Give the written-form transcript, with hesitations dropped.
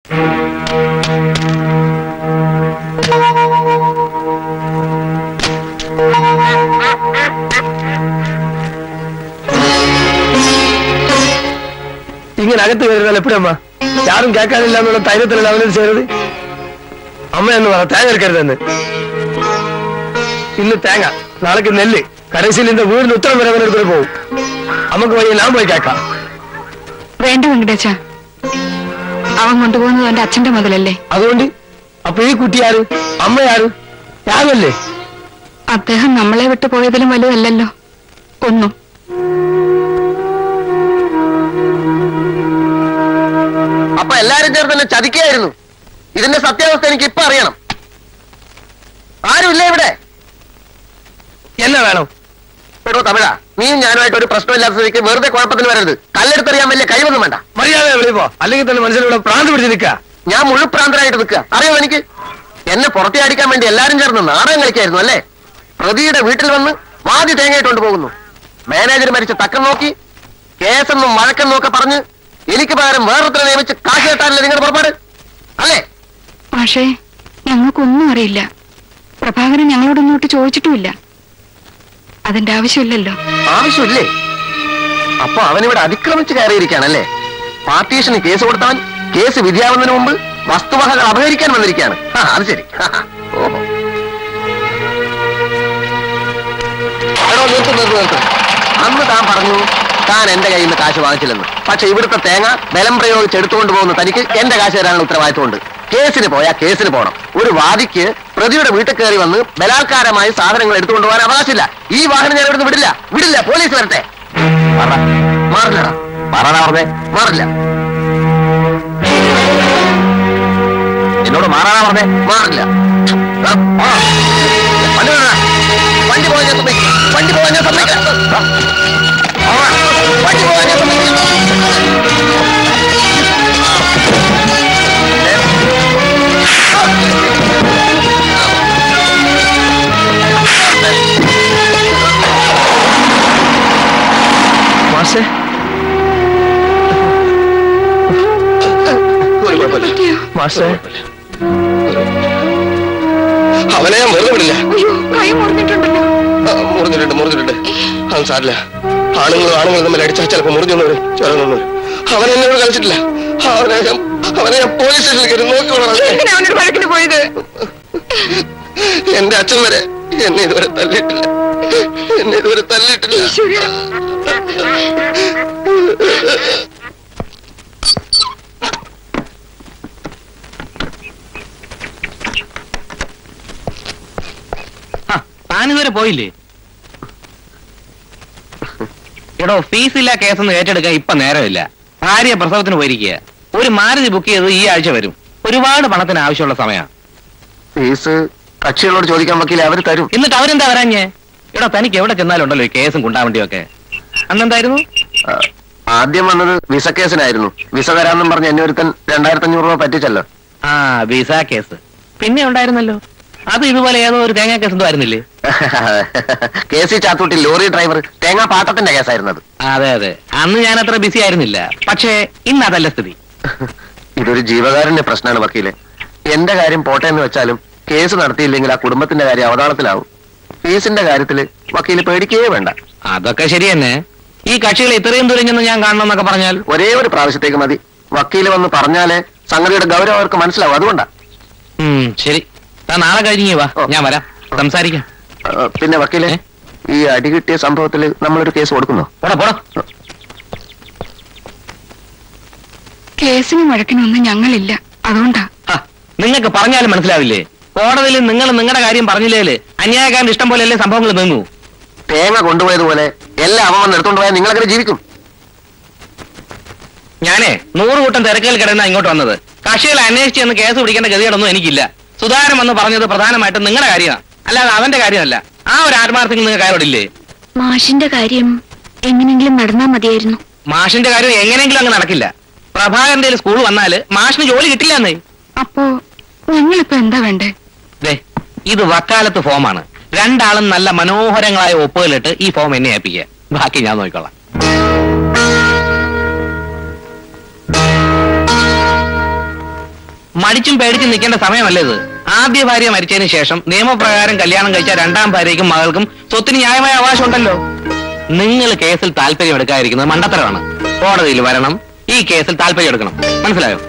ഇങ്ങനെ അകത്ത് വരുന്നാൽ എപ്പോഴമ്മ യാരും കേൾക്കാനില്ല എന്നുള്ള ധൈര്യത്തിലല്ല അവനത് ചെയ്തത്. അമ്മ എന്ന് പറ തേങ്ങ എടുക്കരുതെന്ന്. ഇന്ന് തേങ്ങ, നാളേക്ക് നെല്ല്. കരേശിൽ ഇന്ന് വീടിന് ഉത്തരം വരെ അവനെടുത്ത് പോകും. നമുക്ക് വഴി ഞാൻ പോയി കേൾക്കാം. വേണ്ട വെങ്കടേച്ച, അവൻ കൊണ്ടുപോകുന്നത് എന്റെ അച്ഛന്റെ മുതലല്ലേ. അതുകൊണ്ട് അപ്പൊ ഈ കുട്ടി ആര്? അമ്മയാര്? ഞാനല്ലേ? അദ്ദേഹം നമ്മളെ വിട്ടു പോയതിലും വലുതല്ലല്ലോ ഒന്നും. അപ്പൊ എല്ലാരും ചേർന്ന് തന്നെ ചതിക്കായിരുന്നു. ഇതിന്റെ സത്യാവസ്ഥ എനിക്ക് ഇപ്പൊ അറിയണം. ആരുമില്ല ഇവിടെ? എന്നാ വേണം? എടോ തമിഴ, നീയും ഞാനുമായിട്ട് ഒരു പ്രശ്നമില്ലാത്ത സ്ഥിതിക്ക് വെറുതെ കുഴപ്പത്തിന് വരരുത്. കല്ലെടുത്തറിയാൻ വലിയ കഴിവൊന്നും വേണ്ട. മര്യാദ വിളിപ്പോ, അല്ലെങ്കിൽ തന്നെ മനസ്സിലൂടെ പ്രാന്ത് പിടിച്ച് നിൽക്കുക. ഞാൻ മുഴുപ്രാന്തരായിട്ട് നിൽക്കുക. അറിയോ എനിക്ക്? എന്നെ പുറത്തിയടിക്കാൻ വേണ്ടി എല്ലാരും ചേർന്ന് നാടകം കളിക്കായിരുന്നു അല്ലേ? പ്രതിയുടെ വീട്ടിൽ വന്ന് വാതി തേങ്ങയിട്ടുകൊണ്ട് പോകുന്നു. മാനേജർ മരിച്ച തക്കം നോക്കി കേസെന്നും വഴക്കെന്നും ഒക്കെ പറഞ്ഞ് എനിക്ക് പകരം വേറൊരുത്തരെ നിയമിച്ച് കാശ് കെട്ടാനല്ലേ നിങ്ങളുടെ പുറപ്പാട് അല്ലേ? പക്ഷേ ഞങ്ങൾക്കൊന്നും അറിയില്ല. പ്രഭാകരൻ ഞങ്ങളോടൊന്നോട്ട് ചോദിച്ചിട്ടുമില്ല. അതിന്റെ ആവശ്യമില്ലല്ലോ. ആവശ്യമില്ലേ? അപ്പൊ അവനിവിടെ അതിക്രമിച്ച് കയറിയിരിക്കുകയാണല്ലേ? പാർട്ടീഷന് കേസ് കൊടുത്തവൻ കേസ് വിധിയാവുന്നതിന് മുമ്പ് വസ്തുവകകൾ അപഹരിക്കാൻ വന്നിരിക്കുകയാണ്. അത് ശരി. ഓഹോ, നിർത്ത്. അന്ന് താൻ പറഞ്ഞു താൻ എന്റെ കയ്യിൽ നിന്ന് കാശ് വാങ്ങിച്ചില്ലെന്ന്. പക്ഷെ ഇവിടുത്തെ തേങ്ങ ബലം പ്രയോഗിച്ച് എടുത്തുകൊണ്ട് പോകുന്ന തനിക്ക് എന്റെ കാശ് തരാനുള്ള ഉത്തരവാദിത്വമുണ്ട്. കേസിന് പോയാൽ കേസിന് പോകണം. ഒരു വാദിക്ക് പ്രതിയുടെ വീട്ടിൽ കയറി വന്ന് ബലാത്കാരമായി സാധനങ്ങൾ എടുത്തുകൊണ്ട് പോകാൻ അവകാശമില്ല. ഈ വാഹനം ഞാൻ ഇവിടുന്ന് വിടില്ല. പോലീസ് വരട്ടെ. മാറില്ലടാ, മാറാനാ പറഞ്ഞേ? മാറില്ല. എന്നോട് മാറാനാ പറഞ്ഞേ? മാറില്ല. വണ്ടി പോകാൻ ഞാൻ സമ്മതിക്കില്ല. വണ്ടി പോകാൻ ഞാൻ സമ്മതിക്കില്ല. വണ്ടി പോകാൻ ഞാൻ സമ്മതിക്കില്ല. മാഷേ, മാഷേ, അവനെ ഞാൻ വെറുതെ വിടില്ല. മുറിഞ്ഞിട്ടുണ്ട്. മുറിഞ്ഞിട്ടുണ്ട്. അത് സാരില്ല. ആണുങ്ങൾ തമ്മിൽ അടിച്ചാൽ ചിലപ്പോൾ മുറിഞ്ഞൊന്നും വരും, ചോരൊന്നും വരും. അവൻ എന്നോട് കളിച്ചിട്ടില്ല. അവനെ ഞാൻ പോലീസ് സ്റ്റേഷനിൽ കയറി നോക്കിക്കോളാം. പോയത് എന്റെ അച്ഛൻ വരെ എന്നെ ഇതുവരെ തല്ലിയിട്ടില്ല. താനിതുവരെ പോയില്ലേ? എടോ, ഫീസില്ല കേസൊന്നും ഏറ്റെടുക്കാൻ ഇപ്പൊ നേരമില്ല. ഭാര്യ പ്രസവത്തിന് പോയിരിക്കുക. ഒരു മാരുതി ബുക്ക് ചെയ്ത് ഈ ആഴ്ച വരും. ഒരുപാട് പണത്തിന് ആവശ്യമുള്ള സമയമാണ്. ഫീസ് കക്ഷികളോട് ചോദിക്കാൻ വക്കീലെ അവർ തരും. എന്നിട്ട് അവരെന്താ വരാഞ്ഞേ? എടോ, തനിക്ക് എവിടെ ചെന്നാലുണ്ടല്ലോ ഈ കേസും കുണ്ടാവണ്ടിയൊക്കെ. അന്നെന്തായിരുന്നു? ആദ്യം വന്നത് വിസ കേസിനായിരുന്നു. വിസ തരാമെന്നും പറഞ്ഞ് എന്നെ ഒരുത്തൻ 2500 രൂപ പറ്റിച്ചല്ലോ. ആ, വിസ കേസ് പിന്നെ ഉണ്ടായിരുന്നല്ലോ. അത് ഇതുപോലെ ഏതോ ഒരു തേങ്ങാ കേസ് എന്തോ ആയിരുന്നില്ലേ? കേസി ചാത്തൂട്ടി ലോറി ഡ്രൈവർ തേങ്ങാ പാട്ടത്തിന്റെ കേസായിരുന്നത്. അതെ. അന്ന് ഞാൻ അത്ര ബിസി ആയിരുന്നില്ല. പക്ഷേ ഇന്ന് അതല്ല സ്ഥിതി. ഇതൊരു ജീവകാരുണ്യ പ്രശ്നമാണ് വക്കീലെ. എന്റെ കാര്യം പോട്ടെ എന്ന് വെച്ചാലും കേസ് നടത്തിയില്ലെങ്കിൽ ആ കുടുംബത്തിന്റെ കാര്യം അവതാളത്തിലാവും. ഫീസിന്റെ കാര്യത്തില് വക്കീല് പേടിക്കേ വേണ്ട. അതൊക്കെ ശരി തന്നെ. ഈ കക്ഷികൾ ഇത്രയും തുരഞ്ഞെന്ന് ഞാൻ കാണണം എന്നൊക്കെ പറഞ്ഞാൽ ഒരേ ഒരു പ്രാവശ്യത്തേക്ക് മതി. വക്കീല് വന്ന് പറഞ്ഞാലേ സംഗതിയുടെ ഗൗരവം അവർക്ക് മനസ്സിലാവും. അതുകൊണ്ടാ. ശരി, താൻ നാളെ കഴിഞ്ഞു വാ, ഞാൻ വരാം, സംസാരിക്കാം. പിന്നെ വക്കീലെ, ഈ അടി കിട്ടിയ സംഭവത്തിൽ നമ്മളൊരു കേസ് കൊടുക്കുന്നോ? പോടാ. കേസിനും വഴക്കിനൊന്നും ഞങ്ങളില്ല. അതുകൊണ്ടാ. നിങ്ങൾക്ക് പറഞ്ഞാലും മനസ്സിലാവില്ലേ? കോടതിയിൽ നിങ്ങൾ നിങ്ങളുടെ കാര്യം പറഞ്ഞില്ലേ? അന്യായക്കാരന്റെ ഇഷ്ടം പോലെയല്ലേ സംഭവങ്ങൾ നീങ്ങൂ. തേങ്ങ കൊണ്ടുപോയതുപോലെ എല്ലാം അവൻ വന്ന് എടുത്തോണ്ട് പോയാൽ നിങ്ങളങ്ങനെ ജീവിക്കും. ഞാനേ 100 കൂട്ടം തിരക്കുകൾ കിടന്ന ഇങ്ങോട്ട് വന്നത്. കക്ഷികളെ അന്വേഷിച്ച് എന്ന് കേസ് പിടിക്കേണ്ട ഗതികളൊന്നും എനിക്കില്ല. സുധാകരൻ വന്ന് പറഞ്ഞത് പ്രധാനമായിട്ടും നിങ്ങളുടെ കാര്യമാണ്, അല്ലാതെ അവന്റെ കാര്യമല്ല. ആ ഒരു ആത്മാർത്ഥം നിങ്ങൾക്ക് അയാളോടില്ലേ? മാഷിന്റെ കാര്യം എങ്ങനെങ്കിലും നടന്നാ മതിയായിരുന്നു. മാഷിന്റെ കാര്യം എങ്ങനെയെങ്കിലും അങ്ങ് നടക്കില്ല. പ്രഭാകരന്റെ സ്കൂൾ വന്നാല് മാഷിന് ജോലി കിട്ടില്ല എന്നേ. അപ്പോ ഞങ്ങളിപ്പോ എന്താ വേണ്ടേ? ഇത് വക്കാലത്ത് ഫോമാണ്. രണ്ടാളും നല്ല മനോഹരങ്ങളായ ഒപ്പുകളിട്ട് ഈ ഫോം എന്നെ ഏൽപ്പിക്കുക. ബാക്കി ഞാൻ നോക്കിക്കൊള്ളാം. മടിച്ചും പേടിച്ചും നിൽക്കേണ്ട സമയമല്ലേ ഇത്. ആദ്യ ഭാര്യ മരിച്ചതിന് ശേഷം നിയമപ്രകാരം കല്യാണം കഴിച്ച രണ്ടാം ഭാര്യയ്ക്കും മകൾക്കും സ്വത്തിന് ന്യായമായ അവകാശം ഉണ്ടല്ലോ. നിങ്ങൾ കേസിൽ താല്പര്യം എടുക്കാതിരിക്കുന്നത് മണ്ടത്തരമാണ്. കോടതിയിൽ വരണം, ഈ കേസിൽ താല്പര്യം എടുക്കണം. മനസ്സിലായോ?